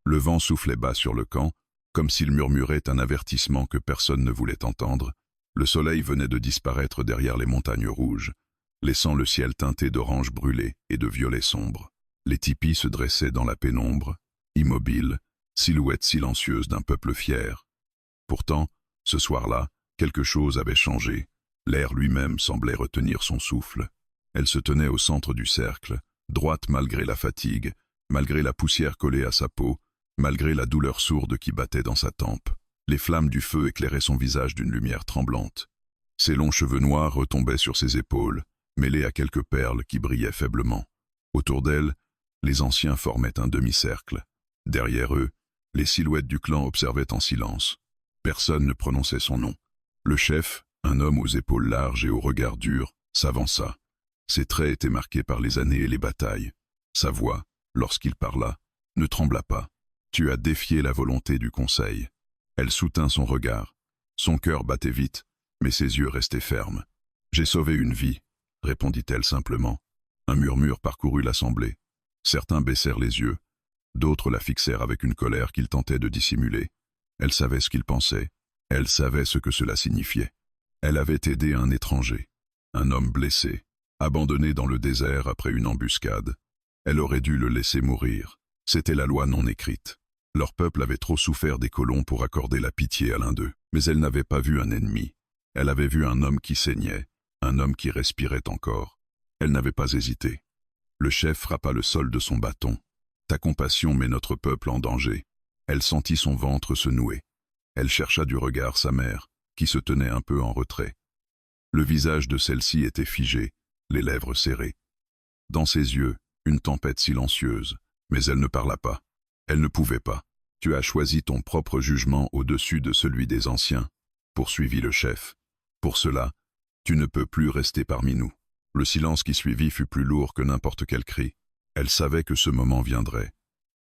Le vent soufflait bas sur le camp, comme s'il murmurait un avertissement que personne ne voulait entendre. Le soleil venait de disparaître derrière les montagnes rouges, laissant le ciel teinté d'orange brûlé et de violet sombre. Les tipis se dressaient dans la pénombre, immobiles, silhouettes silencieuses d'un peuple fier. Pourtant, ce soir-là, quelque chose avait changé. L'air lui-même semblait retenir son souffle. Elle se tenait au centre du cercle, droite malgré la fatigue, malgré la poussière collée à sa peau, malgré la douleur sourde qui battait dans sa tempe. Les flammes du feu éclairaient son visage d'une lumière tremblante. Ses longs cheveux noirs retombaient sur ses épaules, mêlés à quelques perles qui brillaient faiblement. Autour d'elle, les anciens formaient un demi-cercle. Derrière eux, les silhouettes du clan observaient en silence. Personne ne prononçait son nom. Le chef, un homme aux épaules larges et au regard dur, s'avança. Ses traits étaient marqués par les années et les batailles. Sa voix, lorsqu'il parla, ne trembla pas. « Tu as défié la volonté du conseil. » Elle soutint son regard. Son cœur battait vite, mais ses yeux restaient fermes. « J'ai sauvé une vie, » répondit-elle simplement. Un murmure parcourut l'assemblée. Certains baissèrent les yeux, d'autres la fixèrent avec une colère qu'ils tentaient de dissimuler. Elle savait ce qu'il pensait, elle savait ce que cela signifiait. Elle avait aidé un étranger, un homme blessé, abandonné dans le désert après une embuscade. Elle aurait dû le laisser mourir. C'était la loi non écrite. Leur peuple avait trop souffert des colons pour accorder la pitié à l'un d'eux. Mais elle n'avait pas vu un ennemi. Elle avait vu un homme qui saignait, un homme qui respirait encore. Elle n'avait pas hésité. Le chef frappa le sol de son bâton. « Ta compassion met notre peuple en danger. » Elle sentit son ventre se nouer. Elle chercha du regard sa mère, qui se tenait un peu en retrait. Le visage de celle-ci était figé, les lèvres serrées. Dans ses yeux, une tempête silencieuse, mais elle ne parla pas. Elle ne pouvait pas. « Tu as choisi ton propre jugement au-dessus de celui des anciens, » poursuivit le chef. « Pour cela, tu ne peux plus rester parmi nous. » Le silence qui suivit fut plus lourd que n'importe quel cri. Elle savait que ce moment viendrait.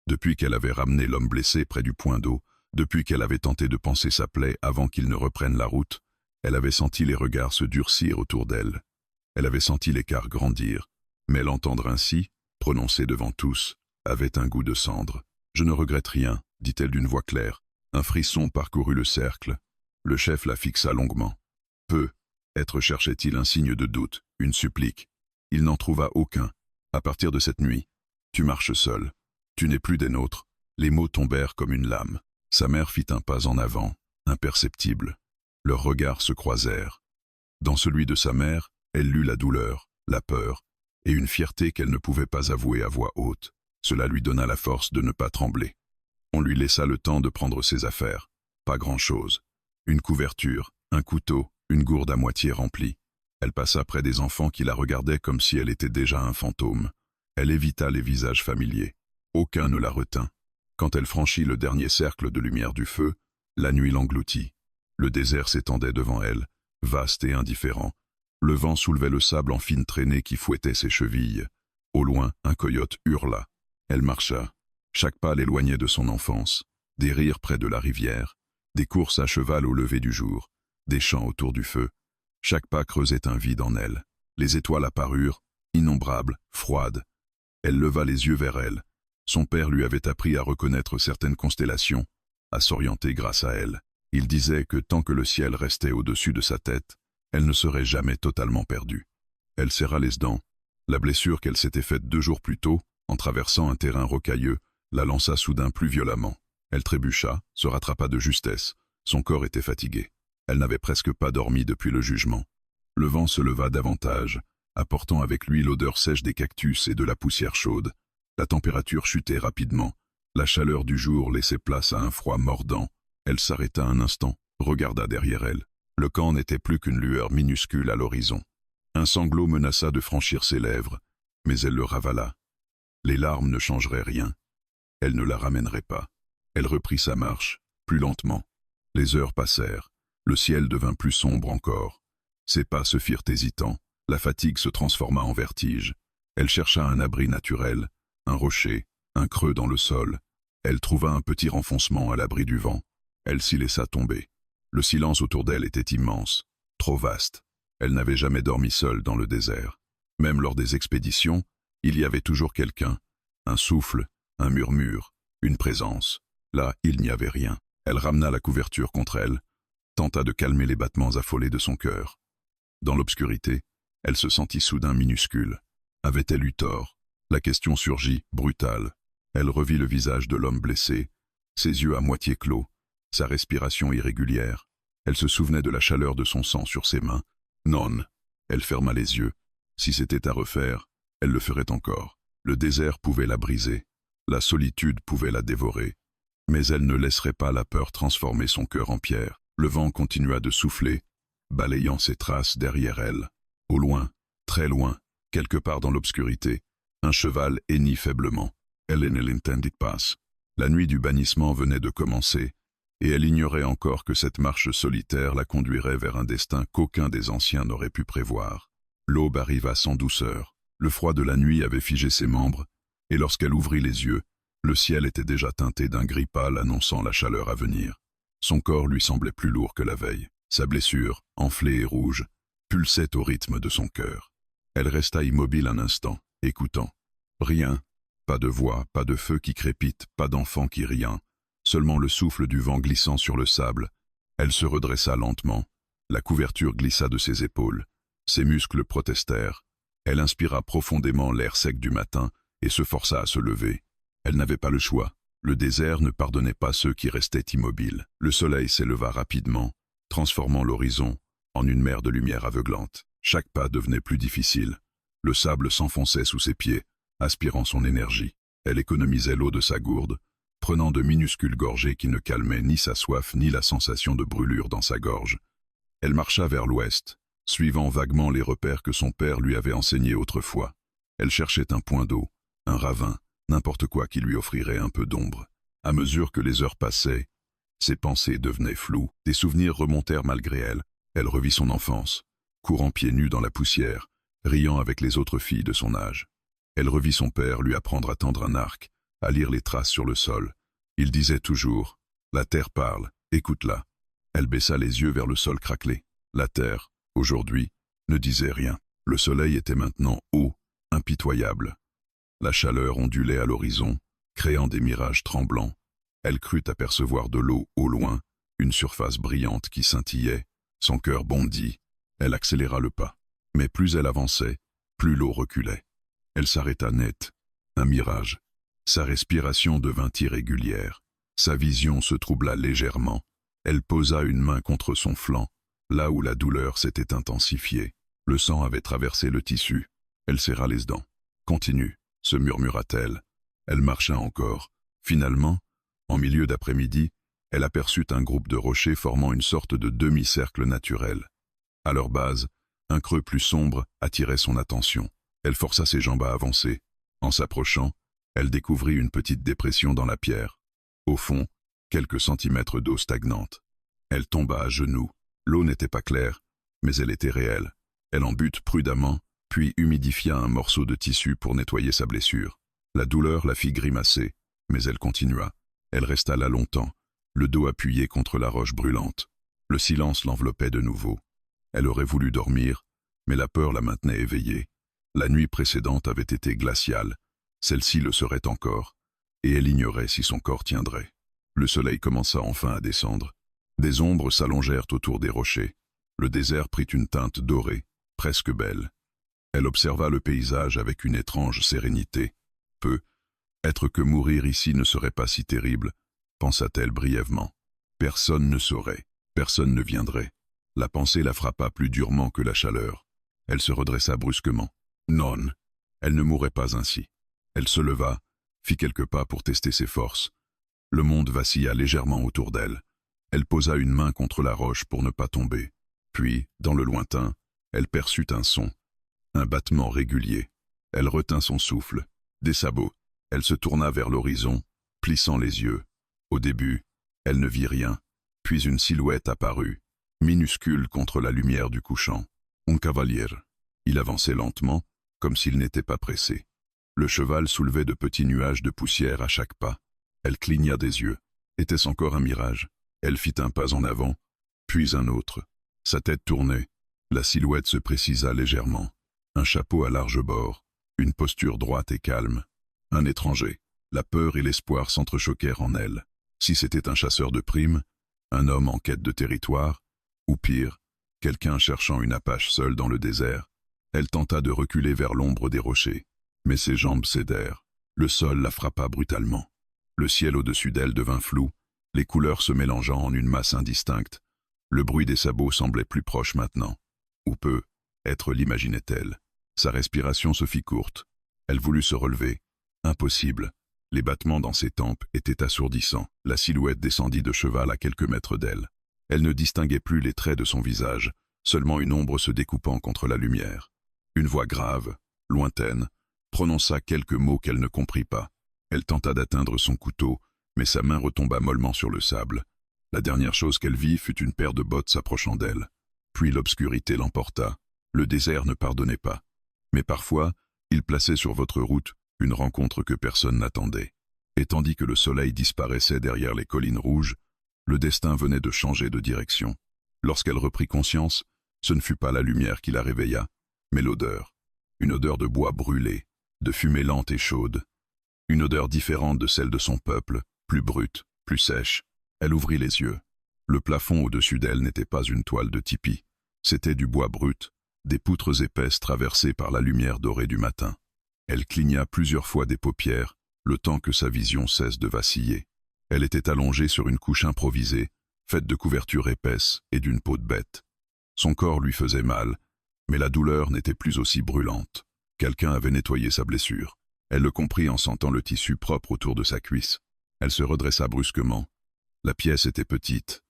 Depuis qu'elle avait ramené l'homme blessé près du point d'eau, depuis qu'elle avait tenté de panser sa plaie avant qu'il ne reprenne la route, elle avait senti les regards se durcir autour d'elle. Elle avait senti l'écart grandir, mais l'entendre ainsi, prononcé devant tous, avait un goût de cendre. « Je ne regrette rien, » dit-elle d'une voix claire. Un frisson parcourut le cercle. Le chef la fixa longuement. Peut-être cherchait-il un signe de doute, une supplique. Il n'en trouva aucun. À partir de cette nuit, tu marches seul. Tu n'es plus des nôtres. Les mots tombèrent comme une lame. Sa mère fit un pas en avant, imperceptible. Leurs regards se croisèrent. Dans celui de sa mère, elle lut la douleur, la peur, et une fierté qu'elle ne pouvait pas avouer à voix haute. Cela lui donna la force de ne pas trembler. On lui laissa le temps de prendre ses affaires. Pas grand-chose. Une couverture, un couteau, une gourde à moitié remplie. Elle passa près des enfants qui la regardaient comme si elle était déjà un fantôme. Elle évita les visages familiers. Aucun ne la retint. Quand elle franchit le dernier cercle de lumière du feu, la nuit l'engloutit. Le désert s'étendait devant elle, vaste et indifférent. Le vent soulevait le sable en fines traînées qui fouettait ses chevilles. Au loin, un coyote hurla. Elle marcha. Chaque pas l'éloignait de son enfance. Des rires près de la rivière, des courses à cheval au lever du jour, des chants autour du feu. Chaque pas creusait un vide en elle. Les étoiles apparurent, innombrables, froides. Elle leva les yeux vers elle. Son père lui avait appris à reconnaître certaines constellations, à s'orienter grâce à elles. Il disait que tant que le ciel restait au-dessus de sa tête, elle ne serait jamais totalement perdue. Elle serra les dents. La blessure qu'elle s'était faite 2 jours plus tôt, en traversant un terrain rocailleux, la lança soudain plus violemment. Elle trébucha, se rattrapa de justesse. Son corps était fatigué. Elle n'avait presque pas dormi depuis le jugement. Le vent se leva davantage, apportant avec lui l'odeur sèche des cactus et de la poussière chaude. La température chutait rapidement. La chaleur du jour laissait place à un froid mordant. Elle s'arrêta un instant, regarda derrière elle. Le camp n'était plus qu'une lueur minuscule à l'horizon. Un sanglot menaça de franchir ses lèvres, mais elle le ravala. Les larmes ne changeraient rien. Elle ne la ramènerait pas. Elle reprit sa marche, plus lentement. Les heures passèrent. Le ciel devint plus sombre encore. Ses pas se firent hésitants. La fatigue se transforma en vertige. Elle chercha un abri naturel, un rocher, un creux dans le sol. Elle trouva un petit renfoncement à l'abri du vent. Elle s'y laissa tomber. Le silence autour d'elle était immense, trop vaste. Elle n'avait jamais dormi seule dans le désert. Même lors des expéditions, il y avait toujours quelqu'un, un souffle, un murmure, une présence. Là, il n'y avait rien. Elle ramena la couverture contre elle, tenta de calmer les battements affolés de son cœur. Dans l'obscurité, elle se sentit soudain minuscule. Avait-elle eu tort? La question surgit, brutale. Elle revit le visage de l'homme blessé, ses yeux à moitié clos, sa respiration irrégulière. Elle se souvenait de la chaleur de son sang sur ses mains. Non. Elle ferma les yeux. Si c'était à refaire, elle le ferait encore. Le désert pouvait la briser. La solitude pouvait la dévorer. Mais elle ne laisserait pas la peur transformer son cœur en pierre. Le vent continua de souffler, balayant ses traces derrière elle. Au loin, très loin, quelque part dans l'obscurité, un cheval hennit faiblement. Elle ne l'entendit pas. La nuit du bannissement venait de commencer, et elle ignorait encore que cette marche solitaire la conduirait vers un destin qu'aucun des anciens n'aurait pu prévoir. L'aube arriva sans douceur. Le froid de la nuit avait figé ses membres, et lorsqu'elle ouvrit les yeux, le ciel était déjà teinté d'un gris pâle annonçant la chaleur à venir. Son corps lui semblait plus lourd que la veille. Sa blessure, enflée et rouge, pulsait au rythme de son cœur. Elle resta immobile un instant, écoutant. Rien, pas de voix, pas de feu qui crépite, pas d'enfant qui rit, seulement le souffle du vent glissant sur le sable. Elle se redressa lentement, la couverture glissa de ses épaules, ses muscles protestèrent. Elle inspira profondément l'air sec du matin et se força à se lever. Elle n'avait pas le choix. Le désert ne pardonnait pas ceux qui restaient immobiles. Le soleil s'éleva rapidement, transformant l'horizon en une mer de lumière aveuglante. Chaque pas devenait plus difficile. Le sable s'enfonçait sous ses pieds, aspirant son énergie. Elle économisait l'eau de sa gourde, prenant de minuscules gorgées qui ne calmaient ni sa soif ni la sensation de brûlure dans sa gorge. Elle marcha vers l'ouest, suivant vaguement les repères que son père lui avait enseignés autrefois. Elle cherchait un point d'eau, un ravin, n'importe quoi qui lui offrirait un peu d'ombre. À mesure que les heures passaient, ses pensées devenaient floues, des souvenirs remontèrent malgré elle. Elle revit son enfance, courant pieds nus dans la poussière, riant avec les autres filles de son âge. Elle revit son père lui apprendre à tendre un arc, à lire les traces sur le sol. Il disait toujours « La terre parle, écoute-la ». Elle baissa les yeux vers le sol craquelé. La terre, aujourd'hui, ne disait rien. Le soleil était maintenant haut, impitoyable. La chaleur ondulait à l'horizon, créant des mirages tremblants. Elle crut apercevoir de l'eau au loin, une surface brillante qui scintillait. Son cœur bondit. Elle accéléra le pas. Mais plus elle avançait, plus l'eau reculait. Elle s'arrêta net. Un mirage. Sa respiration devint irrégulière. Sa vision se troubla légèrement. Elle posa une main contre son flanc, là où la douleur s'était intensifiée. Le sang avait traversé le tissu. Elle serra les dents. « Continue », se murmura-t-elle. Elle marcha encore. Finalement, en milieu d'après-midi, elle aperçut un groupe de rochers formant une sorte de demi-cercle naturel. À leur base, un creux plus sombre attirait son attention. Elle força ses jambes à avancer. En s'approchant, elle découvrit une petite dépression dans la pierre. Au fond, quelques centimètres d'eau stagnante. Elle tomba à genoux. L'eau n'était pas claire, mais elle était réelle. Elle en but prudemment, puis humidifia un morceau de tissu pour nettoyer sa blessure. La douleur la fit grimacer, mais elle continua. Elle resta là longtemps, le dos appuyé contre la roche brûlante. Le silence l'enveloppait de nouveau. Elle aurait voulu dormir, mais la peur la maintenait éveillée. La nuit précédente avait été glaciale, celle-ci le serait encore, et elle ignorait si son corps tiendrait. Le soleil commença enfin à descendre. Des ombres s'allongèrent autour des rochers. Le désert prit une teinte dorée, presque belle. Elle observa le paysage avec une étrange sérénité. Être que mourir ici ne serait pas si terrible, pensa-t-elle brièvement. Personne ne saurait, personne ne viendrait. La pensée la frappa plus durement que la chaleur. Elle se redressa brusquement. Non, elle ne mourrait pas ainsi. Elle se leva, fit quelques pas pour tester ses forces. Le monde vacilla légèrement autour d'elle. Elle posa une main contre la roche pour ne pas tomber. Puis, dans le lointain, elle perçut un son, un battement régulier. Elle retint son souffle. Des sabots. Elle se tourna vers l'horizon, plissant les yeux. Au début, elle ne vit rien, puis une silhouette apparut, minuscule contre la lumière du couchant. Un cavalier. Il avançait lentement, comme s'il n'était pas pressé. Le cheval soulevait de petits nuages de poussière à chaque pas. Elle cligna des yeux. Était-ce encore un mirage? Elle fit un pas en avant, puis un autre. Sa tête tournait. La silhouette se précisa légèrement. Un chapeau à large bord, une posture droite et calme. Un étranger. La peur et l'espoir s'entrechoquèrent en elle. Si c'était un chasseur de primes, un homme en quête de territoire, ou pire, quelqu'un cherchant une apache seule dans le désert, elle tenta de reculer vers l'ombre des rochers. Mais ses jambes cédèrent. Le sol la frappa brutalement. Le ciel au-dessus d'elle devint flou, les couleurs se mélangeant en une masse indistincte. Le bruit des sabots semblait plus proche maintenant. Ou peu, être l'imaginait-elle. Sa respiration se fit courte. Elle voulut se relever. Impossible. Les battements dans ses tempes étaient assourdissants. La silhouette descendit de cheval à quelques mètres d'elle. Elle ne distinguait plus les traits de son visage, seulement une ombre se découpant contre la lumière. Une voix grave, lointaine, prononça quelques mots qu'elle ne comprit pas. Elle tenta d'atteindre son couteau, mais sa main retomba mollement sur le sable. La dernière chose qu'elle vit fut une paire de bottes s'approchant d'elle. Puis l'obscurité l'emporta. Le désert ne pardonnait pas. Mais parfois, il plaçait sur votre route une rencontre que personne n'attendait. Et tandis que le soleil disparaissait derrière les collines rouges, le destin venait de changer de direction. Lorsqu'elle reprit conscience, ce ne fut pas la lumière qui la réveilla, mais l'odeur. Une odeur de bois brûlé, de fumée lente et chaude. Une odeur différente de celle de son peuple, plus brute, plus sèche. Elle ouvrit les yeux. Le plafond au-dessus d'elle n'était pas une toile de tipi. C'était du bois brut, des poutres épaisses traversées par la lumière dorée du matin. Elle cligna plusieurs fois des paupières, le temps que sa vision cesse de vaciller. Elle était allongée sur une couche improvisée, faite de couvertures épaisses et d'une peau de bête. Son corps lui faisait mal, mais la douleur n'était plus aussi brûlante. Quelqu'un avait nettoyé sa blessure. Elle le comprit en sentant le tissu propre autour de sa cuisse. Elle se redressa brusquement. La pièce était petite.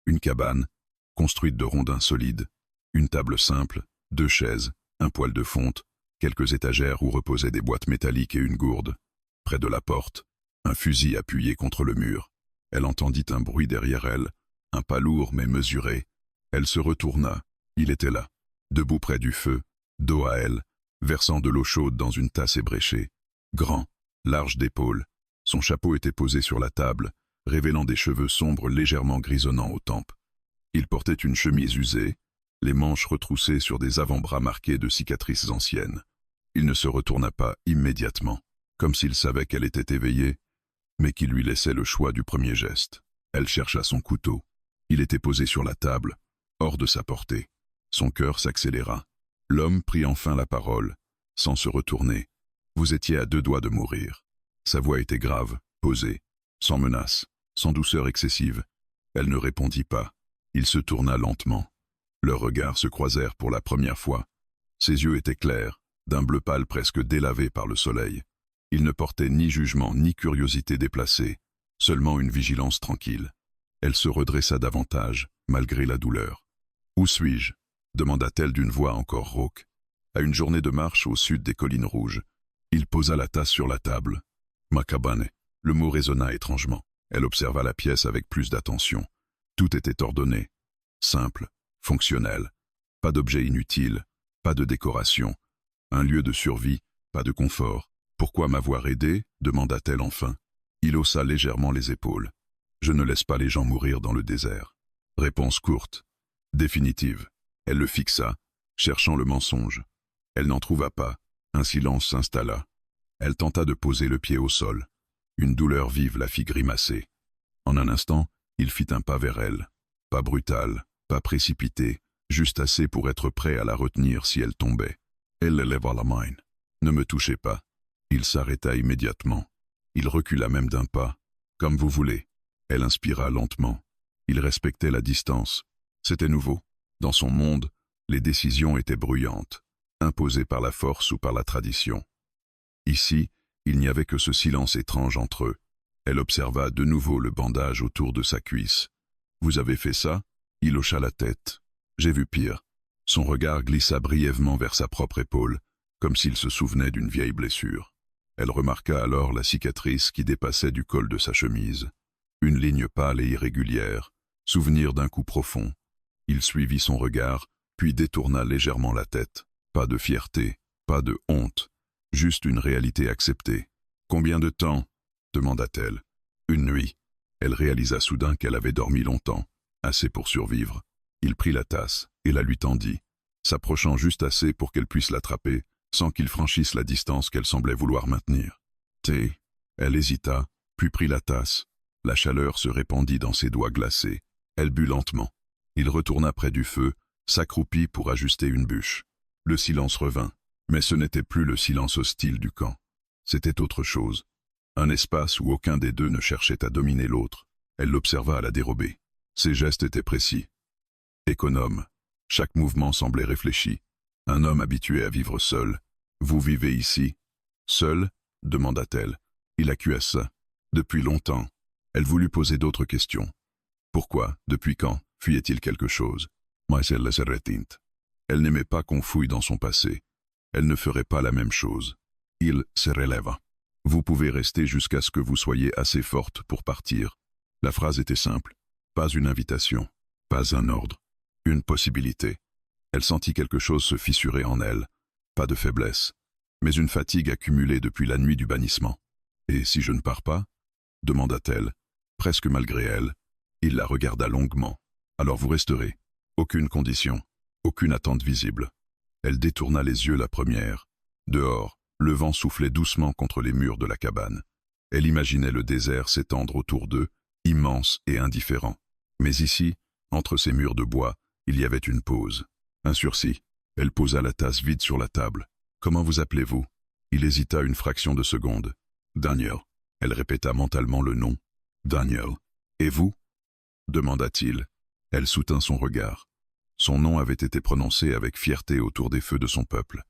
Une cabane, construite de rondins solides, une table simple, 2 chaises, un poêle de fonte, quelques étagères où reposaient des boîtes métalliques et une gourde. Près de la porte, un fusil appuyé contre le mur. Elle entendit un bruit derrière elle, un pas lourd mais mesuré. Elle se retourna. Il était là, debout près du feu, dos à elle, versant de l'eau chaude dans une tasse ébréchée. Grand, large d'épaules, son chapeau était posé sur la table, révélant des cheveux sombres légèrement grisonnants aux tempes. Il portait une chemise usée, les manches retroussées sur des avant-bras marqués de cicatrices anciennes. Il ne se retourna pas immédiatement, comme s'il savait qu'elle était éveillée, mais qu'il lui laissait le choix du premier geste. Elle chercha son couteau. Il était posé sur la table, hors de sa portée. Son cœur s'accéléra. L'homme prit enfin la parole, sans se retourner. Vous étiez à 2 doigts de mourir. Sa voix était grave, posée, sans menace, sans douceur excessive. Elle ne répondit pas. Il se tourna lentement. Leurs regards se croisèrent pour la première fois. Ses yeux étaient clairs, d'un bleu pâle presque délavé par le soleil. Il ne portait ni jugement ni curiosité déplacée, seulement une vigilance tranquille. Elle se redressa davantage, malgré la douleur. « Où suis-je » demanda-t-elle d'une voix encore rauque. À une journée de marche au sud des collines rouges, il posa la tasse sur la table. « Ma cabane » le mot résonna étrangement. Elle observa la pièce avec plus d'attention. Tout était ordonné, simple, fonctionnel. Pas d'objet inutile, pas de décoration. Un lieu de survie, pas de confort. « Pourquoi m'avoir aidé » demanda-t-elle enfin. Il haussa légèrement les épaules. « Je ne laisse pas les gens mourir dans le désert. » Réponse courte, définitive. Elle le fixa, cherchant le mensonge. Elle n'en trouva pas. Un silence s'installa. Elle tenta de poser le pied au sol. Une douleur vive la fit grimacer. En un instant, il fit un pas vers elle. Pas brutal, pas précipité, juste assez pour être prêt à la retenir si elle tombait. Elle leva la main. « Ne me touchez pas. » Il s'arrêta immédiatement. Il recula même d'un pas. « Comme vous voulez. » Elle inspira lentement. Il respectait la distance. C'était nouveau. Dans son monde, les décisions étaient bruyantes, imposées par la force ou par la tradition. Ici, il n'y avait que ce silence étrange entre eux. Elle observa de nouveau le bandage autour de sa cuisse. « Vous avez fait ça ?» Il hocha la tête. « J'ai vu pire. » Son regard glissa brièvement vers sa propre épaule, comme s'il se souvenait d'une vieille blessure. Elle remarqua alors la cicatrice qui dépassait du col de sa chemise. Une ligne pâle et irrégulière, souvenir d'un coup profond. Il suivit son regard, puis détourna légèrement la tête. Pas de fierté, pas de honte, juste une réalité acceptée. « Combien de temps ?» demanda-t-elle. « Une nuit. » Elle réalisa soudain qu'elle avait dormi longtemps, assez pour survivre. Il prit la tasse et la lui tendit, s'approchant juste assez pour qu'elle puisse l'attraper, sans qu'il franchisse la distance qu'elle semblait vouloir maintenir. « Thé » Elle hésita, puis prit la tasse. La chaleur se répandit dans ses doigts glacés. Elle but lentement. Il retourna près du feu, s'accroupit pour ajuster une bûche. Le silence revint, mais ce n'était plus le silence hostile du camp. C'était autre chose. Un espace où aucun des deux ne cherchait à dominer l'autre. Elle l'observa à la dérobée. Ses gestes étaient précis. Économe. Chaque mouvement semblait réfléchi. Un homme habitué à vivre seul. « Vous vivez ici ?»« Seul ?» demanda-t-elle. Il acquiesça. Depuis longtemps. Elle voulut poser d'autres questions. Pourquoi, depuis quand, fuyait-il quelque chose? Elle n'aimait pas qu'on fouille dans son passé. Elle ne ferait pas la même chose. Il se releva. Vous pouvez rester jusqu'à ce que vous soyez assez forte pour partir. La phrase était simple. Pas une invitation, pas un ordre, une possibilité. Elle sentit quelque chose se fissurer en elle. Pas de faiblesse, mais une fatigue accumulée depuis la nuit du bannissement. Et si je ne pars pas? Demanda-t-elle, presque malgré elle. Il la regarda longuement. Alors vous resterez. Aucune condition, aucune attente visible. Elle détourna les yeux la première. Dehors, le vent soufflait doucement contre les murs de la cabane. Elle imaginait le désert s'étendre autour d'eux, immense et indifférent. Mais ici, entre ces murs de bois, il y avait une pause. Un sursis. Elle posa la tasse vide sur la table. « Comment vous appelez-vous » Il hésita une fraction de seconde. « Daniel. » Elle répéta mentalement le nom. « Daniel. Et vous » demanda-t-il. Elle soutint son regard. Son nom avait été prononcé avec fierté autour des feux de son peuple.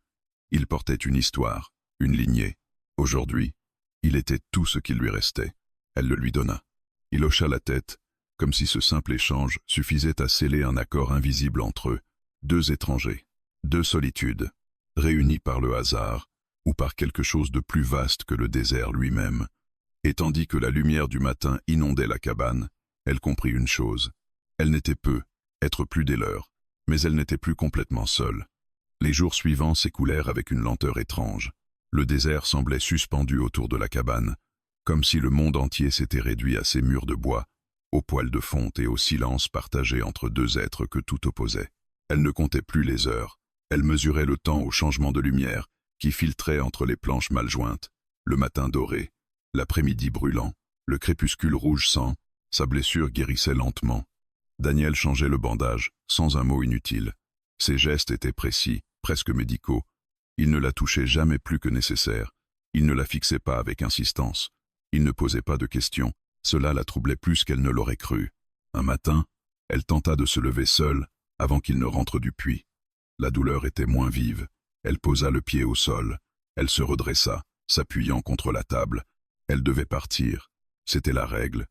Il portait une histoire, une lignée. Aujourd'hui, il était tout ce qui lui restait. Elle le lui donna. Il hocha la tête, comme si ce simple échange suffisait à sceller un accord invisible entre eux. Deux étrangers, deux solitudes, réunis par le hasard, ou par quelque chose de plus vaste que le désert lui-même. Et tandis que la lumière du matin inondait la cabane, elle comprit une chose. Elle n'était peu, être plus des leurs, mais elle n'était plus complètement seule. Les jours suivants s'écoulèrent avec une lenteur étrange. Le désert semblait suspendu autour de la cabane, comme si le monde entier s'était réduit à ces murs de bois, aux poils de fonte et au silence partagé entre deux êtres que tout opposait. Elle ne comptait plus les heures. Elle mesurait le temps au changement de lumière qui filtrait entre les planches mal jointes, le matin doré, l'après-midi brûlant, le crépuscule rouge sang, sa blessure guérissait lentement. Daniel changeait le bandage, sans un mot inutile. Ses gestes étaient précis, presque médicaux. Il ne la touchait jamais plus que nécessaire. Il ne la fixait pas avec insistance. Il ne posait pas de questions. Cela la troublait plus qu'elle ne l'aurait cru. Un matin, elle tenta de se lever seule, avant qu'il ne rentre du puits. La douleur était moins vive. Elle posa le pied au sol. Elle se redressa, s'appuyant contre la table. Elle devait partir. C'était la règle.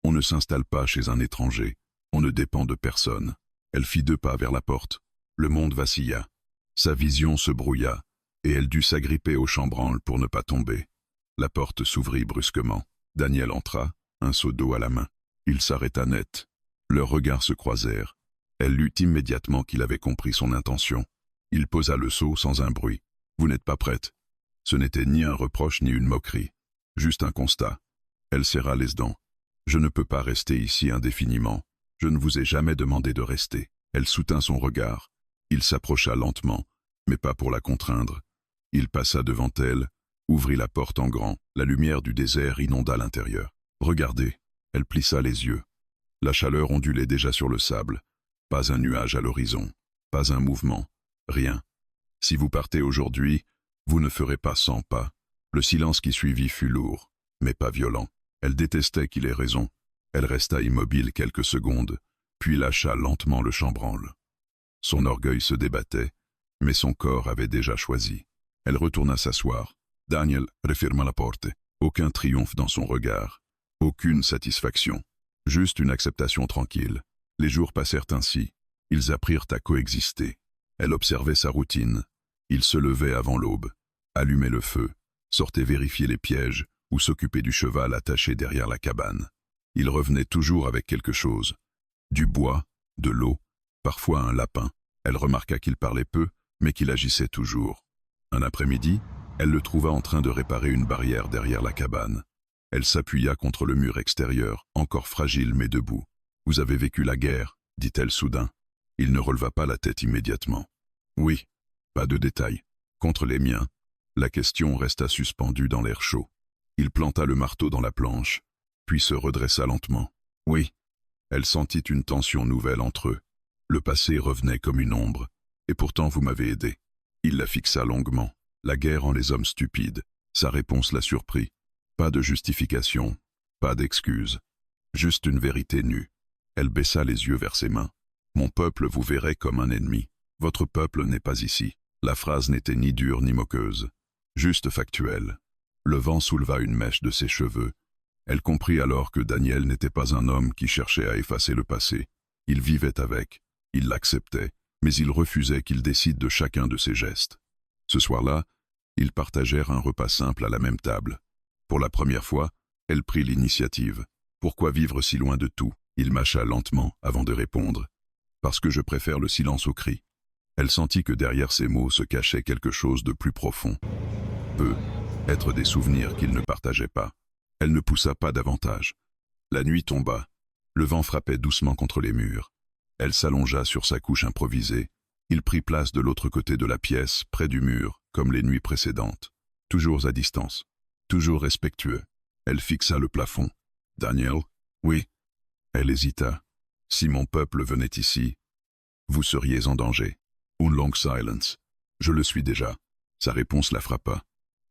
On ne s'installe pas chez un étranger. On ne dépend de personne. Elle fit 2 pas vers la porte. Le monde vacilla. Sa vision se brouilla, et elle dut s'agripper au chambranle pour ne pas tomber. La porte s'ouvrit brusquement. Daniel entra, un seau d'eau à la main. Il s'arrêta net. Leurs regards se croisèrent. Elle lut immédiatement qu'il avait compris son intention. Il posa le seau sans un bruit. « Vous n'êtes pas prête ?» Ce n'était ni un reproche ni une moquerie. Juste un constat. Elle serra les dents. « Je ne peux pas rester ici indéfiniment. Je ne vous ai jamais demandé de rester. » Elle soutint son regard. Il s'approcha lentement, mais pas pour la contraindre. Il passa devant elle, ouvrit la porte en grand. La lumière du désert inonda l'intérieur. « Regardez !» Elle plissa les yeux. La chaleur ondulait déjà sur le sable. Pas un nuage à l'horizon. Pas un mouvement. Rien. Si vous partez aujourd'hui, vous ne ferez pas 100 pas. Le silence qui suivit fut lourd, mais pas violent. Elle détestait qu'il ait raison. Elle resta immobile quelques secondes, puis lâcha lentement le chambranle. Son orgueil se débattait, mais son corps avait déjà choisi. Elle retourna s'asseoir. Daniel referma la porte. Aucun triomphe dans son regard. Aucune satisfaction. Juste une acceptation tranquille. Les jours passèrent ainsi. Ils apprirent à coexister. Elle observait sa routine. Il se levait avant l'aube, allumait le feu, sortait vérifier les pièges ou s'occupait du cheval attaché derrière la cabane. Il revenait toujours avec quelque chose. Du bois, de l'eau, parfois un lapin. Elle remarqua qu'il parlait peu, mais qu'il agissait toujours. Un après-midi, elle le trouva en train de réparer une barrière derrière la cabane. Elle s'appuya contre le mur extérieur, encore fragile mais debout. « Vous avez vécu la guerre » dit-elle soudain. Il ne releva pas la tête immédiatement. « Oui, pas de détails. Contre les miens. » La question resta suspendue dans l'air chaud. Il planta le marteau dans la planche, puis se redressa lentement. Oui. Elle sentit une tension nouvelle entre eux. Le passé revenait comme une ombre, et pourtant vous m'avez aidé. Il la fixa longuement. La guerre en les hommes stupides. Sa réponse la surprit. Pas de justification, pas d'excuse. Juste une vérité nue. Elle baissa les yeux vers ses mains. Mon peuple vous verrait comme un ennemi. Votre peuple n'est pas ici. La phrase n'était ni dure ni moqueuse, juste factuelle. Le vent souleva une mèche de ses cheveux. Elle comprit alors que Daniel n'était pas un homme qui cherchait à effacer le passé. Il vivait avec, il l'acceptait, mais il refusait qu'il décide de chacun de ses gestes. Ce soir-là, ils partagèrent un repas simple à la même table. Pour la première fois, elle prit l'initiative. Pourquoi vivre si loin de tout? Il mâcha lentement avant de répondre. Parce que je préfère le silence au cri. Elle sentit que derrière ces mots se cachait quelque chose de plus profond. Être des souvenirs qu'ils ne partageaient pas. Elle ne poussa pas davantage. La nuit tomba. Le vent frappait doucement contre les murs. Elle s'allongea sur sa couche improvisée. Il prit place de l'autre côté de la pièce, près du mur, comme les nuits précédentes. Toujours à distance. Toujours respectueux. Elle fixa le plafond. « Daniel? » ?»« Oui. » Elle hésita. « Si mon peuple venait ici, vous seriez en danger. » Une longue silence. « Je le suis déjà. » Sa réponse la frappa.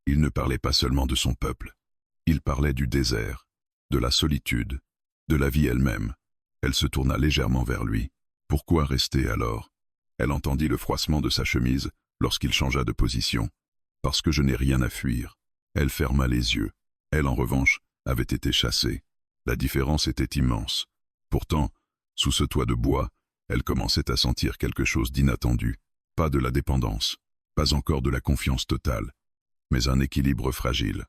Il ne parlait pas seulement de son peuple. Il parlait du désert, de la solitude, de la vie elle-même. Elle se tourna légèrement vers lui. Pourquoi rester alors? Elle entendit le froissement de sa chemise lorsqu'il changea de position. Parce que je n'ai rien à fuir. Elle ferma les yeux. Elle, en revanche, avait été chassée. La différence était immense. Pourtant, sous ce toit de bois, elle commençait à sentir quelque chose d'inattendu. Pas de la dépendance, pas encore de la confiance totale, mais un équilibre fragile.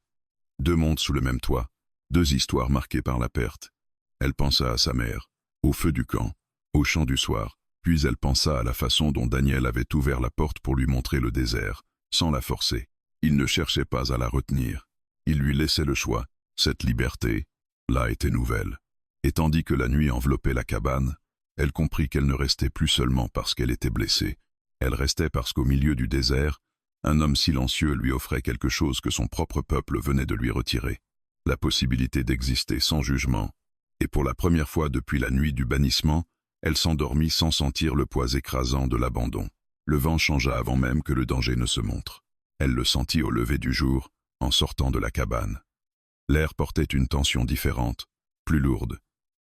Deux mondes sous le même toit, deux histoires marquées par la perte. Elle pensa à sa mère, au feu du camp, au chant du soir, puis elle pensa à la façon dont Daniel avait ouvert la porte pour lui montrer le désert, sans la forcer. Il ne cherchait pas à la retenir. Il lui laissait le choix. Cette liberté, là, était nouvelle. Et tandis que la nuit enveloppait la cabane, elle comprit qu'elle ne restait plus seulement parce qu'elle était blessée. Elle restait parce qu'au milieu du désert, un homme silencieux lui offrait quelque chose que son propre peuple venait de lui retirer. La possibilité d'exister sans jugement. Et pour la première fois depuis la nuit du bannissement, elle s'endormit sans sentir le poids écrasant de l'abandon. Le vent changea avant même que le danger ne se montre. Elle le sentit au lever du jour, en sortant de la cabane. L'air portait une tension différente, plus lourde.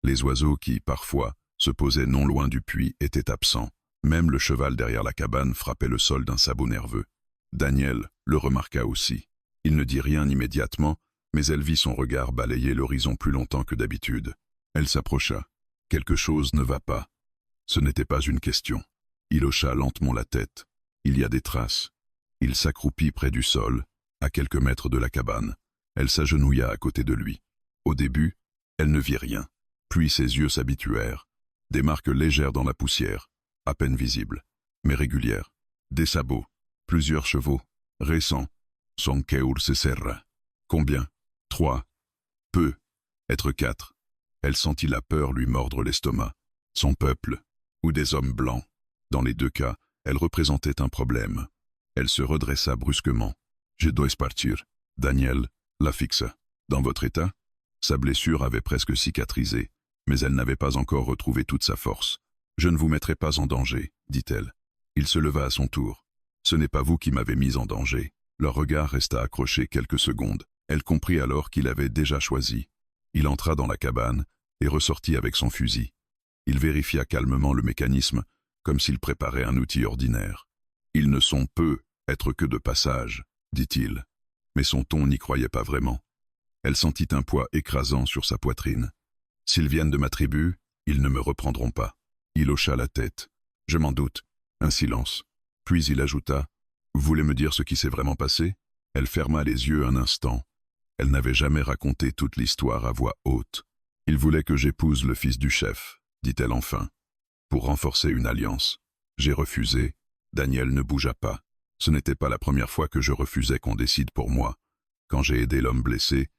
Les oiseaux qui, parfois, se posaient non loin du puits étaient absents. Même le cheval derrière la cabane frappait le sol d'un sabot nerveux. Daniel le remarqua aussi. Il ne dit rien immédiatement, mais elle vit son regard balayer l'horizon plus longtemps que d'habitude. Elle s'approcha. Quelque chose ne va pas. Ce n'était pas une question. Il hocha lentement la tête. Il y a des traces. Il s'accroupit près du sol, à quelques mètres de la cabane. Elle s'agenouilla à côté de lui. Au début, elle ne vit rien. Puis ses yeux s'habituèrent. Des marques légères dans la poussière, à peine visibles, mais régulières. Des sabots, plusieurs chevaux, récents. Son cœur se serra. Combien? 3. Peu. Être 4. Elle sentit la peur lui mordre l'estomac. Son peuple, ou des hommes blancs. Dans les deux cas, elle représentait un problème. Elle se redressa brusquement. « Je dois partir. » Daniel la fixa. « Dans votre état ?» Sa blessure avait presque cicatrisé, mais elle n'avait pas encore retrouvé toute sa force. « Je ne vous mettrai pas en danger, » dit-elle. Il se leva à son tour. « Ce n'est pas vous qui m'avez mis en danger. » Leur regard resta accroché quelques secondes. Elle comprit alors qu'il avait déjà choisi. Il entra dans la cabane et ressortit avec son fusil. Il vérifia calmement le mécanisme, comme s'il préparait un outil ordinaire. « Ils ne sont peu, être que de passage, » dit-il. Mais son ton n'y croyait pas vraiment. Elle sentit un poids écrasant sur sa poitrine. « S'ils viennent de ma tribu, ils ne me reprendront pas. » Il hocha la tête. « Je m'en doute. » Un silence. Puis il ajouta. « Vous voulez me dire ce qui s'est vraiment passé ?» Elle ferma les yeux un instant. Elle n'avait jamais raconté toute l'histoire à voix haute. « Il voulait que j'épouse le fils du chef, » dit-elle enfin, pour renforcer une alliance. J'ai refusé. Daniel ne bougea pas. Ce n'était pas la première fois que je refusais qu'on décide pour moi. Quand j'ai aidé l'homme blessé,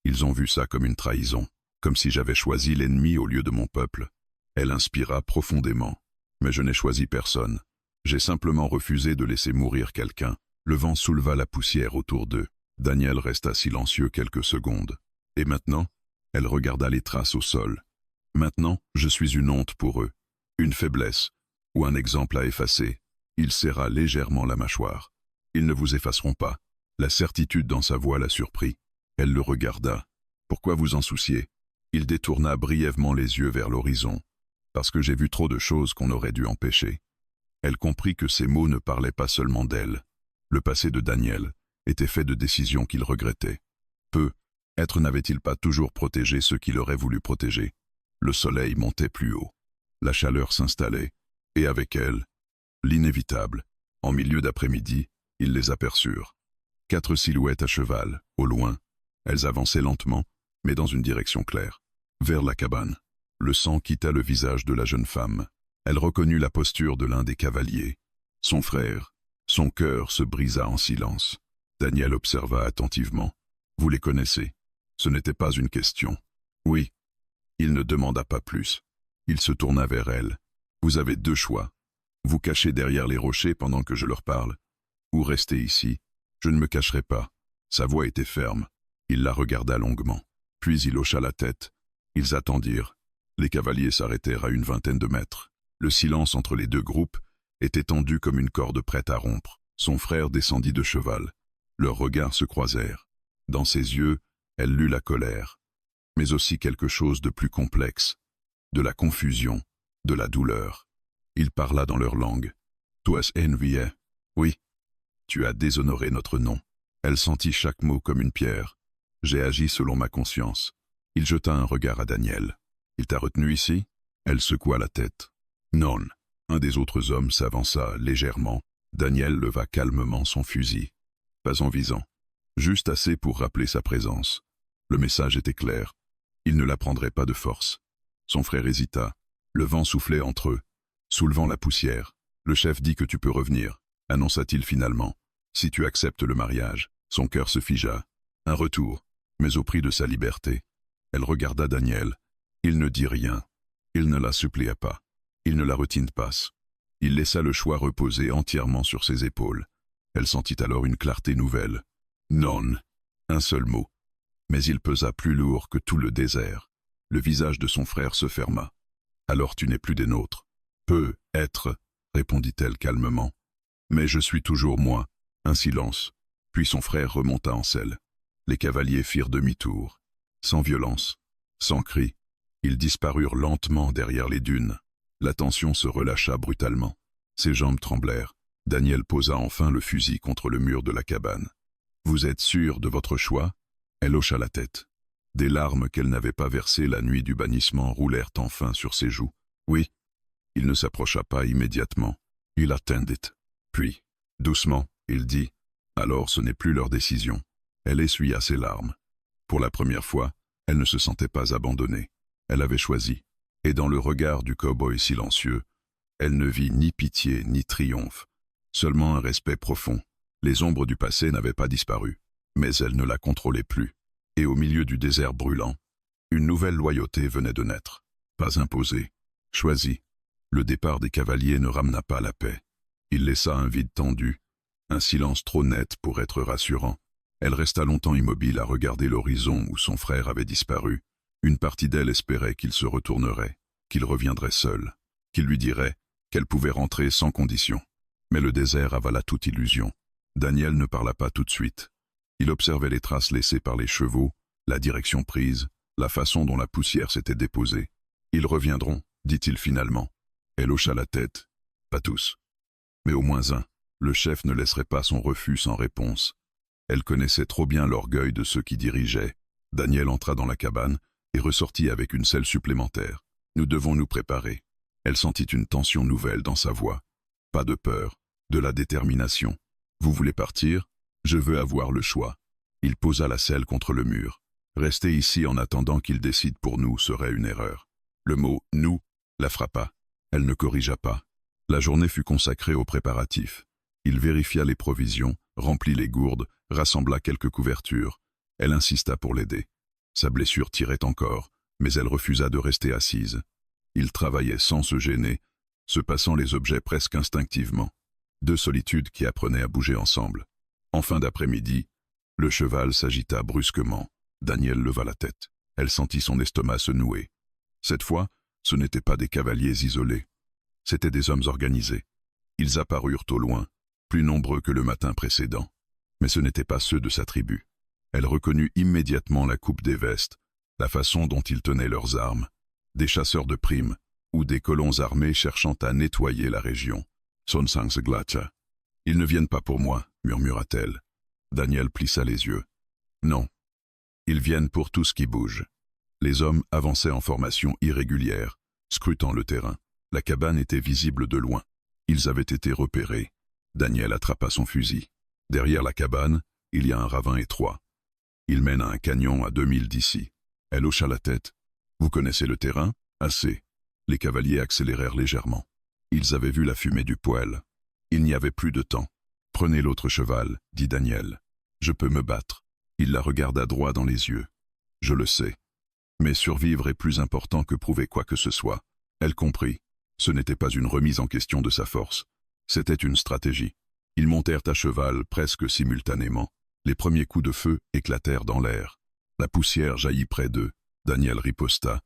ils ont vu ça comme une trahison, comme si j'avais choisi l'ennemi au lieu de mon peuple. Elle inspira profondément. Mais je n'ai choisi personne. J'ai simplement refusé de laisser mourir quelqu'un. Le vent souleva la poussière autour d'eux. Daniel resta silencieux quelques secondes. Et maintenant? Elle regarda les traces au sol. Maintenant, je suis une honte pour eux, une faiblesse, ou un exemple à effacer. Il serra légèrement la mâchoire. Ils ne vous effaceront pas. La certitude dans sa voix la surprit. Elle le regarda. Pourquoi vous en soucier? Il détourna brièvement les yeux vers l'horizon. Parce que j'ai vu trop de choses qu'on aurait dû empêcher. Elle comprit que ces mots ne parlaient pas seulement d'elle. Le passé de Daniel était fait de décisions qu'il regrettait. Être n'avait-il pas toujours protégé ceux qu'il aurait voulu protéger? Le soleil montait plus haut. La chaleur s'installait, et avec elle, l'inévitable. En milieu d'après-midi, ils les aperçurent. 4 silhouettes à cheval, au loin. Elles avançaient lentement, mais dans une direction claire. Vers la cabane. Le sang quitta le visage de la jeune femme. Elle reconnut la posture de l'un des cavaliers. Son frère. Son cœur se brisa en silence. Daniel observa attentivement. Vous les connaissez? Ce n'était pas une question. Oui. Il ne demanda pas plus. Il se tourna vers elle. Vous avez 2 choix. Vous cachez derrière les rochers pendant que je leur parle, ou restez ici. Je ne me cacherai pas. Sa voix était ferme. Il la regarda longuement. Puis il hocha la tête. Ils attendirent. Les cavaliers s'arrêtèrent à une vingtaine de mètres. Le silence entre les 2 groupes était tendu comme une corde prête à rompre. Son frère descendit de cheval. Leurs regards se croisèrent. Dans ses yeux, elle lut la colère, mais aussi quelque chose de plus complexe, de la confusion, de la douleur. Il parla dans leur langue. Toi, envié. Oui. Tu as déshonoré notre nom. Elle sentit chaque mot comme une pierre. J'ai agi selon ma conscience. Il jeta un regard à Daniel. Il t'a retenu ici? Elle secoua la tête. Non. Un des autres hommes s'avança légèrement. Daniel leva calmement son fusil. Pas en visant. Juste assez pour rappeler sa présence. Le message était clair. Il ne la prendrait pas de force. Son frère hésita. Le vent soufflait entre eux. Soulevant la poussière. Le chef dit que tu peux revenir, annonça-t-il finalement. Si tu acceptes le mariage. Son cœur se figea. Un retour, mais au prix de sa liberté. Elle regarda Daniel. Il ne dit rien. Il ne la supplia pas. Il ne la retint pas. Il laissa le choix reposer entièrement sur ses épaules. Elle sentit alors une clarté nouvelle. Non. Un seul mot. Mais il pesa plus lourd que tout le désert. Le visage de son frère se ferma. Alors tu n'es plus des nôtres. Peut être, répondit-elle calmement. Mais je suis toujours moi. Un silence. Puis son frère remonta en selle. Les cavaliers firent demi-tour. Sans violence, sans cri. Ils disparurent lentement derrière les dunes. La tension se relâcha brutalement. Ses jambes tremblèrent. Daniel posa enfin le fusil contre le mur de la cabane. Vous êtes sûr de votre choix? Elle hocha la tête. Des larmes qu'elle n'avait pas versées la nuit du bannissement roulèrent enfin sur ses joues. Oui. Il ne s'approcha pas immédiatement. Il attendit. Puis, doucement, il dit, alors ce n'est plus leur décision. Elle essuya ses larmes. Pour la première fois, elle ne se sentait pas abandonnée. Elle avait choisi. Et dans le regard du cow-boy silencieux, elle ne vit ni pitié ni triomphe, seulement un respect profond. Les ombres du passé n'avaient pas disparu, mais elle ne la contrôlait plus. Et au milieu du désert brûlant, une nouvelle loyauté venait de naître. Pas imposée, choisie. Le départ des cavaliers ne ramena pas la paix. Il laissa un vide tendu, un silence trop net pour être rassurant. Elle resta longtemps immobile à regarder l'horizon où son frère avait disparu. Une partie d'elle espérait qu'il se retournerait, qu'il reviendrait seul, qu'il lui dirait qu'elle pouvait rentrer sans condition. Mais le désert avala toute illusion. Daniel ne parla pas tout de suite. Il observait les traces laissées par les chevaux, la direction prise, la façon dont la poussière s'était déposée. « Ils reviendront », dit-il finalement. Elle hocha la tête. Pas tous. Mais au moins un. Le chef ne laisserait pas son refus sans réponse. Elle connaissait trop bien l'orgueil de ceux qui dirigeaient. Daniel entra dans la cabane et ressortit avec une selle supplémentaire. Nous devons nous préparer. Elle sentit une tension nouvelle dans sa voix. Pas de peur, de la détermination. Vous voulez partir? Je veux avoir le choix. Il posa la selle contre le mur. Rester ici en attendant qu'il décide pour nous serait une erreur. Le mot « nous » la frappa. Elle ne corrigea pas. La journée fut consacrée aux préparatifs. Il vérifia les provisions, remplit les gourdes, rassembla quelques couvertures. Elle insista pour l'aider. Sa blessure tirait encore, mais elle refusa de rester assise. Il travaillait sans se gêner, se passant les objets presque instinctivement. 2 solitudes qui apprenaient à bouger ensemble. En fin d'après-midi, Le cheval s'agita brusquement. Daniel leva la tête. Elle sentit son estomac se nouer. Cette fois, ce n'étaient pas des cavaliers isolés. C'étaient des hommes organisés. Ils apparurent au loin, plus nombreux que le matin précédent. Mais ce n'étaient pas ceux de sa tribu. Elle reconnut immédiatement la coupe des vestes, la façon dont ils tenaient leurs armes. Des chasseurs de primes, ou des colons armés cherchant à nettoyer la région. Sonsangsglacha. Ils ne viennent pas pour moi, murmura-t-elle. Daniel plissa les yeux. Non. Ils viennent pour tout ce qui bouge. Les hommes avançaient en formation irrégulière, scrutant le terrain. La cabane était visible de loin. Ils avaient été repérés. Daniel attrapa son fusil. Derrière la cabane, il y a un ravin étroit. Il mène à un canyon à 2000 d'ici. Elle hocha la tête. Vous connaissez le terrain? Assez. Les cavaliers accélérèrent légèrement. Ils avaient vu la fumée du poêle. Il n'y avait plus de temps. Prenez l'autre cheval, dit Daniel. Je peux me battre. Il la regarda droit dans les yeux. Je le sais. Mais survivre est plus important que prouver quoi que ce soit. Elle comprit. Ce n'était pas une remise en question de sa force. C'était une stratégie. Ils montèrent à cheval presque simultanément. Les premiers coups de feu éclatèrent dans l'air. La poussière jaillit près d'eux. Daniel riposta,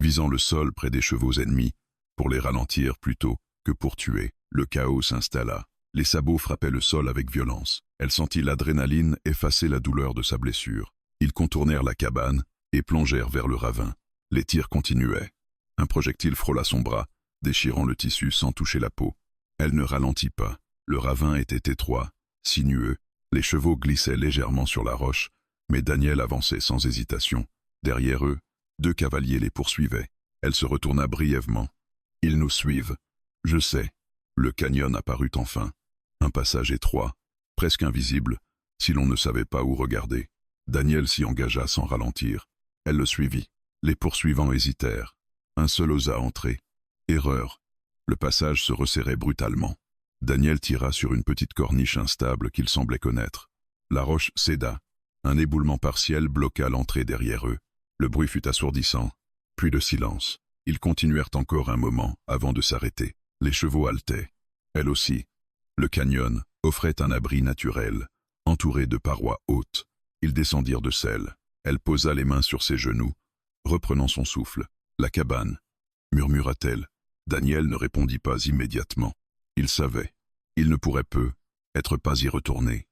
visant le sol près des chevaux ennemis, pour les ralentir plutôt que pour tuer. Le chaos s'installa. Les sabots frappaient le sol avec violence. Elle sentit l'adrénaline effacer la douleur de sa blessure. Ils contournèrent la cabane et plongèrent vers le ravin. Les tirs continuaient. Un projectile frôla son bras, déchirant le tissu sans toucher la peau. Elle ne ralentit pas. Le ravin était étroit, sinueux. Les chevaux glissaient légèrement sur la roche, mais Daniel avançait sans hésitation. Derrière eux, 2 cavaliers les poursuivaient. Elle se retourna brièvement. Ils nous suivent. Je sais. Le canyon apparut enfin. Un passage étroit, presque invisible, si l'on ne savait pas où regarder. Daniel s'y engagea sans ralentir. Elle le suivit. Les poursuivants hésitèrent. Un seul osa entrer. Erreur. Le passage se resserrait brutalement. Daniel tira sur une petite corniche instable qu'il semblait connaître. La roche céda. Un éboulement partiel bloqua l'entrée derrière eux. Le bruit fut assourdissant. Puis de silence. Ils continuèrent encore un moment avant de s'arrêter. Les chevaux haletaient. Elle aussi. Le canyon offrait un abri naturel, entouré de parois hautes. Ils descendirent de selle. Elle posa les mains sur ses genoux, reprenant son souffle. La cabane, murmura-t-elle. Daniel ne répondit pas immédiatement. Il savait. Il ne pourrait être pas y retourner.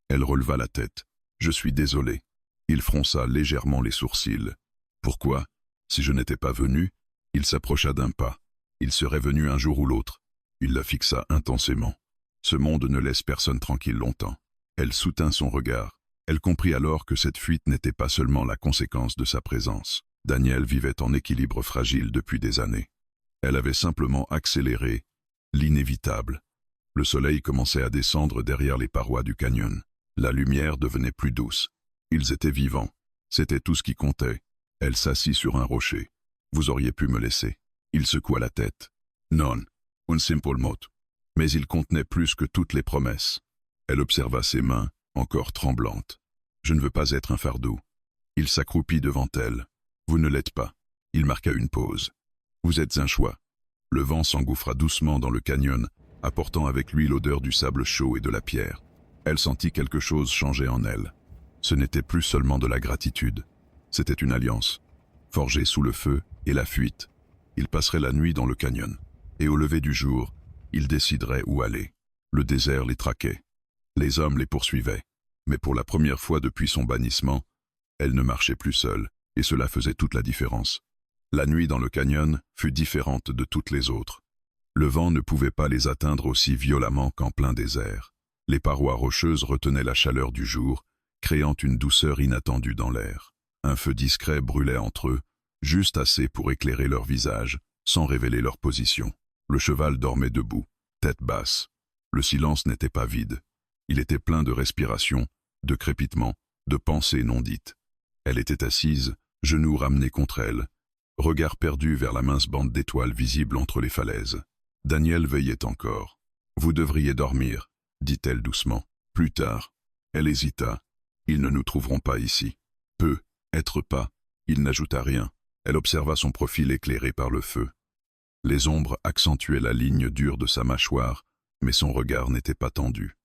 Elle releva la tête. Je suis désolé. Il fronça légèrement les sourcils. Pourquoi? Si je n'étais pas venu, il s'approcha d'un pas. Il serait venu un jour ou l'autre. Il la fixa intensément. Ce monde ne laisse personne tranquille longtemps. Elle soutint son regard. Elle comprit alors que cette fuite n'était pas seulement la conséquence de sa présence. Daniel vivait en équilibre fragile depuis des années. Elle avait simplement accéléré l'inévitable. Le soleil commençait à descendre derrière les parois du canyon. La lumière devenait plus douce. Ils étaient vivants. C'était tout ce qui comptait. Elle s'assit sur un rocher. Vous auriez pu me laisser. Il secoua la tête. Non, un simple mot. Mais il contenait plus que toutes les promesses. Elle observa ses mains, encore tremblantes. Je ne veux pas être un fardeau. Il s'accroupit devant elle. Vous ne l'êtes pas. Il marqua une pause. Vous êtes un choix. Le vent s'engouffra doucement dans le canyon, apportant avec lui l'odeur du sable chaud et de la pierre. Elle sentit quelque chose changer en elle. Ce n'était plus seulement de la gratitude. C'était une alliance, forgée sous le feu et la fuite. Ils passeraient la nuit dans le canyon. Et au lever du jour, ils décideraient où aller. Le désert les traquait. Les hommes les poursuivaient. Mais pour la première fois depuis son bannissement, elle ne marchait plus seule, et cela faisait toute la différence. La nuit dans le canyon fut différente de toutes les autres. Le vent ne pouvait pas les atteindre aussi violemment qu'en plein désert. Les parois rocheuses retenaient la chaleur du jour, créant une douceur inattendue dans l'air. Un feu discret brûlait entre eux, juste assez pour éclairer leur visage, sans révéler leur position. Le cheval dormait debout, tête basse. Le silence n'était pas vide. Il était plein de respiration, de crépitements, de pensées non dites. Elle était assise, genoux ramenés contre elle, regard perdu vers la mince bande d'étoiles visible entre les falaises. Daniel veillait encore. « Vous devriez dormir », dit-elle doucement. Plus tard, elle hésita. « Ils ne nous trouveront pas ici. » Être pas. Il n'ajouta rien. Elle observa son profil éclairé par le feu. Les ombres accentuaient la ligne dure de sa mâchoire, mais son regard n'était pas tendu.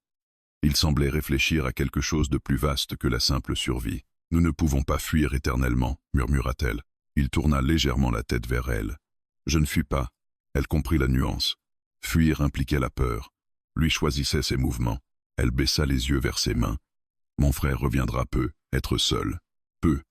Il semblait réfléchir à quelque chose de plus vaste que la simple survie. « Nous ne pouvons pas fuir éternellement, murmura-t-elle. Il tourna légèrement la tête vers elle. Je ne fuis pas. Elle comprit la nuance. Fuir impliquait la peur. Lui choisissait ses mouvements. Elle baissa les yeux vers ses mains. Mon frère reviendra peu, être seul. Peu.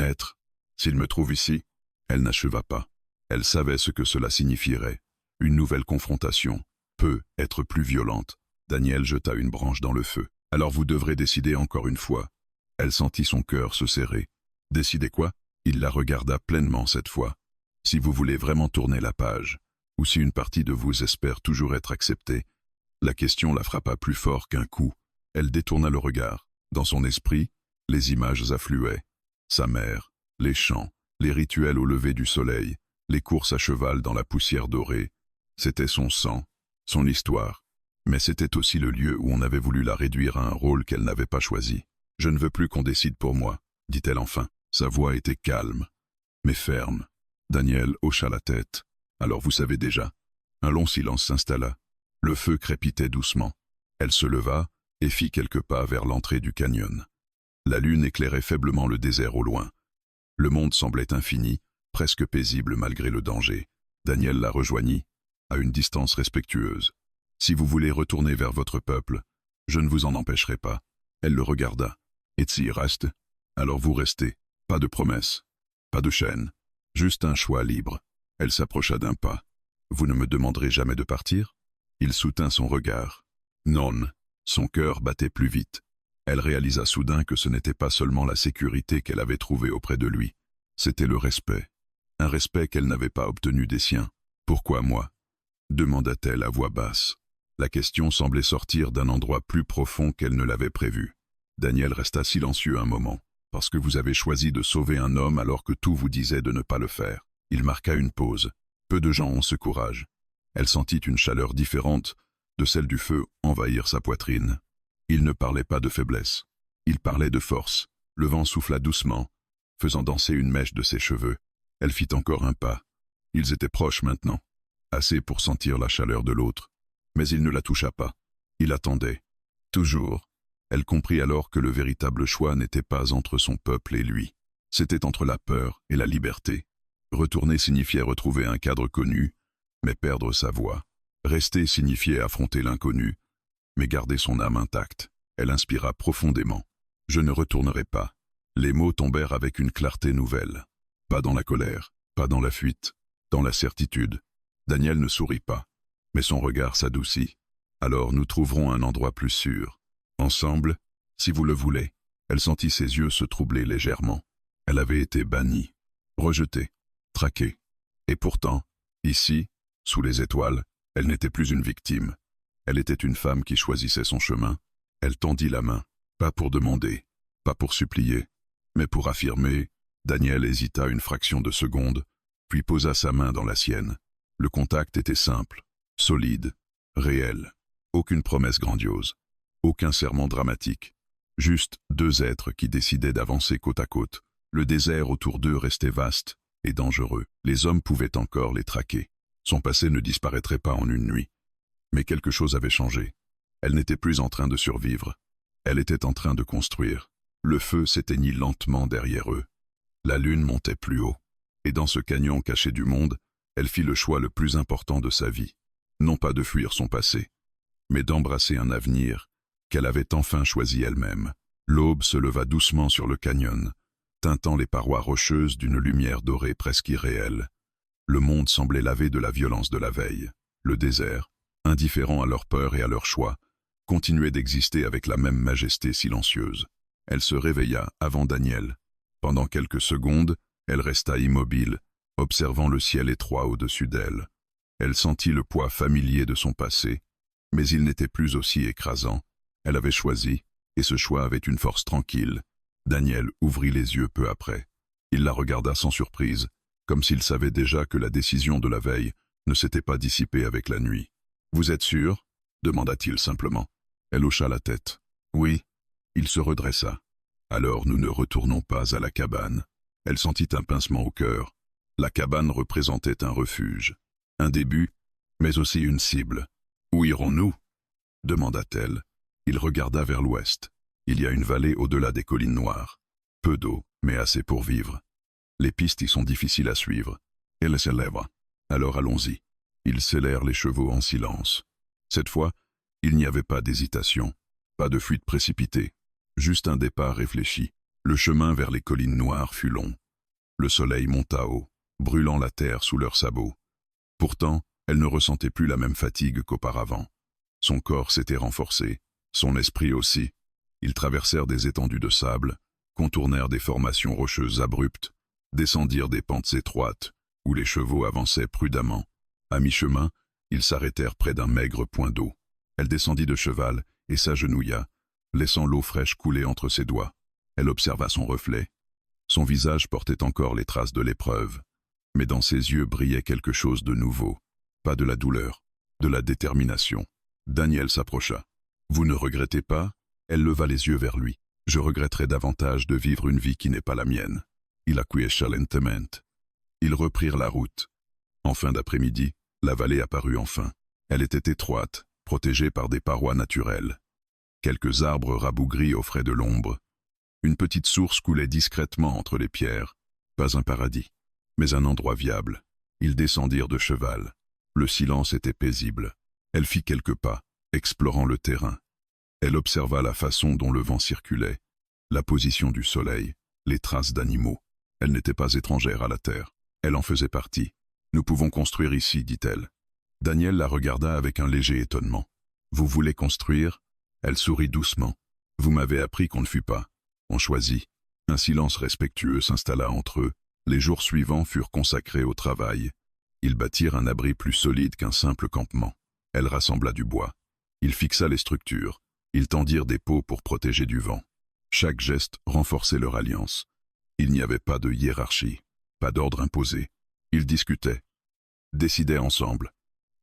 Être. S'il me trouve ici. Elle n'acheva pas. Elle savait ce que cela signifierait. Une nouvelle confrontation. Peu, être plus violente. Daniel jeta une branche dans le feu. Alors vous devrez décider encore une fois. Elle sentit son cœur se serrer. Décider quoi? Il la regarda pleinement cette fois. Si vous voulez vraiment tourner la page, ou si une partie de vous espère toujours être acceptée, la question la frappa plus fort qu'un coup. Elle détourna le regard. Dans son esprit, les images affluaient. Sa mère, les chants, les rituels au lever du soleil, les courses à cheval dans la poussière dorée. C'était son sang, son histoire. Mais c'était aussi le lieu où on avait voulu la réduire à un rôle qu'elle n'avait pas choisi. « Je ne veux plus qu'on décide pour moi », dit-elle enfin. Sa voix était calme, mais ferme. Daniel hocha la tête. « Alors vous savez déjà. » Un long silence s'installa. Le feu crépitait doucement. Elle se leva et fit quelques pas vers l'entrée du canyon. La lune éclairait faiblement le désert au loin. Le monde semblait infini, presque paisible malgré le danger. Daniel la rejoignit, à une distance respectueuse. « Si vous voulez retourner vers votre peuple, je ne vous en empêcherai pas. » Elle le regarda. « Et s'il reste, alors vous restez. Pas de promesses, pas de chaîne, juste un choix libre. » Elle s'approcha d'un pas. « Vous ne me demanderez jamais de partir ?» Il soutint son regard. « Non. » Son cœur battait plus vite. Elle réalisa soudain que ce n'était pas seulement la sécurité qu'elle avait trouvée auprès de lui. C'était le respect. Un respect qu'elle n'avait pas obtenu des siens. « Pourquoi moi ?» demanda-t-elle à voix basse. La question semblait sortir d'un endroit plus profond qu'elle ne l'avait prévu. Daniel resta silencieux un moment. « Parce que vous avez choisi de sauver un homme alors que tout vous disait de ne pas le faire. » Il marqua une pause. Peu de gens ont ce courage. Elle sentit une chaleur différente de celle du feu envahir sa poitrine. Il ne parlait pas de faiblesse. Il parlait de force. Le vent souffla doucement, faisant danser une mèche de ses cheveux. Elle fit encore un pas. Ils étaient proches maintenant, assez pour sentir la chaleur de l'autre. Mais il ne la toucha pas. Il attendait. Toujours. Elle comprit alors que le véritable choix n'était pas entre son peuple et lui. C'était entre la peur et la liberté. Retourner signifiait retrouver un cadre connu, mais perdre sa voix. Rester signifiait affronter l'inconnu, mais garder son âme intacte. Elle inspira profondément. « Je ne retournerai pas. » Les mots tombèrent avec une clarté nouvelle. Pas dans la colère, pas dans la fuite, dans la certitude. Daniel ne sourit pas, mais son regard s'adoucit. « Alors nous trouverons un endroit plus sûr. Ensemble, si vous le voulez. » Elle sentit ses yeux se troubler légèrement. Elle avait été bannie, rejetée, traquée. Et pourtant, ici, sous les étoiles, elle n'était plus une victime. Elle était une femme qui choisissait son chemin. Elle tendit la main, pas pour demander, pas pour supplier, mais pour affirmer. Daniel hésita une fraction de seconde, puis posa sa main dans la sienne. Le contact était simple, solide, réel. Aucune promesse grandiose, aucun serment dramatique. Juste deux êtres qui décidaient d'avancer côte à côte. Le désert autour d'eux restait vaste et dangereux. Les hommes pouvaient encore les traquer. Son passé ne disparaîtrait pas en une nuit. Mais quelque chose avait changé. Elle n'était plus en train de survivre. Elle était en train de construire. Le feu s'éteignit lentement derrière eux. La lune montait plus haut. Et dans ce canyon caché du monde, elle fit le choix le plus important de sa vie. Non pas de fuir son passé, mais d'embrasser un avenir qu'elle avait enfin choisi elle-même. L'aube se leva doucement sur le canyon, teintant les parois rocheuses d'une lumière dorée presque irréelle. Le monde semblait lavé de la violence de la veille. Le désert, indifférent à leur peur et à leur choix, continuait d'exister avec la même majesté silencieuse. Elle se réveilla avant Daniel. Pendant quelques secondes, elle resta immobile, observant le ciel étroit au-dessus d'elle. Elle sentit le poids familier de son passé, mais il n'était plus aussi écrasant. Elle avait choisi, et ce choix avait une force tranquille. Daniel ouvrit les yeux peu après. Il la regarda sans surprise, comme s'il savait déjà que la décision de la veille ne s'était pas dissipée avec la nuit. « Vous êtes sûr ?» demanda-t-il simplement. Elle hocha la tête. « Oui. » Il se redressa. « Alors nous ne retournons pas à la cabane. » Elle sentit un pincement au cœur. La cabane représentait un refuge, un début, mais aussi une cible. « Où irons-nous » demanda-t-elle. Il regarda vers l'ouest. Il y a une vallée au-delà des collines noires. Peu d'eau, mais assez pour vivre. Les pistes y sont difficiles à suivre. Elle s'élève. Alors allons-y. Ils sellèrent les chevaux en silence. Cette fois, il n'y avait pas d'hésitation, pas de fuite précipitée, juste un départ réfléchi. Le chemin vers les collines noires fut long. Le soleil monta haut, brûlant la terre sous leurs sabots. Pourtant, elle ne ressentait plus la même fatigue qu'auparavant. Son corps s'était renforcé, son esprit aussi. Ils traversèrent des étendues de sable, contournèrent des formations rocheuses abruptes, descendirent des pentes étroites, où les chevaux avançaient prudemment. À mi-chemin, ils s'arrêtèrent près d'un maigre point d'eau. Elle descendit de cheval et s'agenouilla, laissant l'eau fraîche couler entre ses doigts. Elle observa son reflet. Son visage portait encore les traces de l'épreuve, mais dans ses yeux brillait quelque chose de nouveau. Pas de la douleur, de la détermination. Daniel s'approcha. « Vous ne regrettez pas ?» Elle leva les yeux vers lui. « Je regretterais davantage de vivre une vie qui n'est pas la mienne. » Il acquiesça lentement. Ils reprirent la route. En fin d'après-midi, la vallée apparut enfin. Elle était étroite, protégée par des parois naturelles. Quelques arbres rabougris offraient de l'ombre. Une petite source coulait discrètement entre les pierres. Pas un paradis, mais un endroit viable. Ils descendirent de cheval. Le silence était paisible. Elle fit quelques pas, explorant le terrain. Elle observa la façon dont le vent circulait, la position du soleil, les traces d'animaux. Elle n'était pas étrangère à la terre. Elle en faisait partie. « Nous pouvons construire ici, dit-elle. » Daniel la regarda avec un léger étonnement. « Vous voulez construire ?» Elle sourit doucement. « Vous m'avez appris qu'on ne fut pas. On choisit. » Un silence respectueux s'installa entre eux. Les jours suivants furent consacrés au travail. Ils bâtirent un abri plus solide qu'un simple campement. Elle rassembla du bois. Il fixa les structures. Ils tendirent des pots pour protéger du vent. Chaque geste renforçait leur alliance. Il n'y avait pas de hiérarchie, pas d'ordre imposé. Ils discutaient, décidaient ensemble.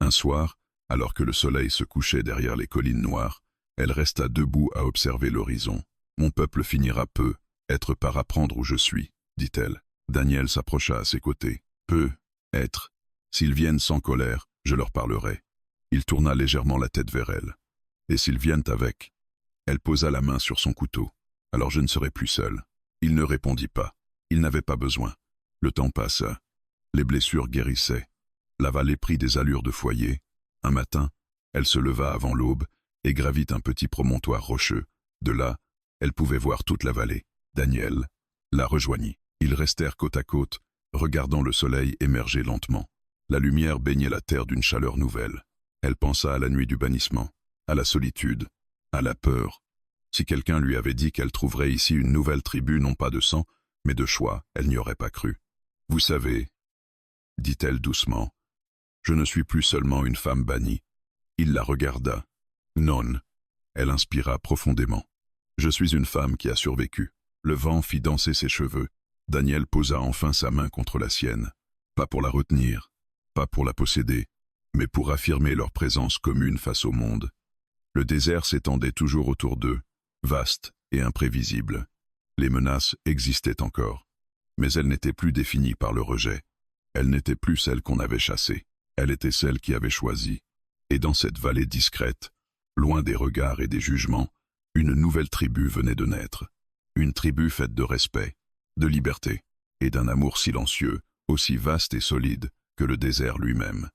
Un soir, alors que le soleil se couchait derrière les collines noires, elle resta debout à observer l'horizon. « Mon peuple finira peu, être par apprendre où je suis, dit-elle. Daniel s'approcha à ses côtés. « Peu, être. S'ils viennent sans colère, je leur parlerai. » Il tourna légèrement la tête vers elle. « Et s'ils viennent avec ?» Elle posa la main sur son couteau. « Alors je ne serai plus seul. » Il ne répondit pas. Il n'avait pas besoin. Le temps passa. Les blessures guérissaient. La vallée prit des allures de foyer. Un matin, elle se leva avant l'aube et gravit un petit promontoire rocheux. De là, elle pouvait voir toute la vallée. Daniel la rejoignit. Ils restèrent côte à côte, regardant le soleil émerger lentement. La lumière baignait la terre d'une chaleur nouvelle. Elle pensa à la nuit du bannissement, à la solitude, à la peur. Si quelqu'un lui avait dit qu'elle trouverait ici une nouvelle tribu non pas de sang, mais de choix, elle n'y aurait pas cru. « Vous savez, » dit-elle doucement, « je ne suis plus seulement une femme bannie. » Il la regarda. « Non. » Elle inspira profondément. « Je suis une femme qui a survécu. » Le vent fit danser ses cheveux. Daniel posa enfin sa main contre la sienne. Pas pour la retenir, pas pour la posséder, mais pour affirmer leur présence commune face au monde. Le désert s'étendait toujours autour d'eux, vaste et imprévisible. Les menaces existaient encore, mais elles n'étaient plus définies par le rejet. Elle n'était plus celle qu'on avait chassée, elle était celle qui avait choisi. Et dans cette vallée discrète, loin des regards et des jugements, une nouvelle tribu venait de naître. Une tribu faite de respect, de liberté et d'un amour silencieux, aussi vaste et solide que le désert lui-même.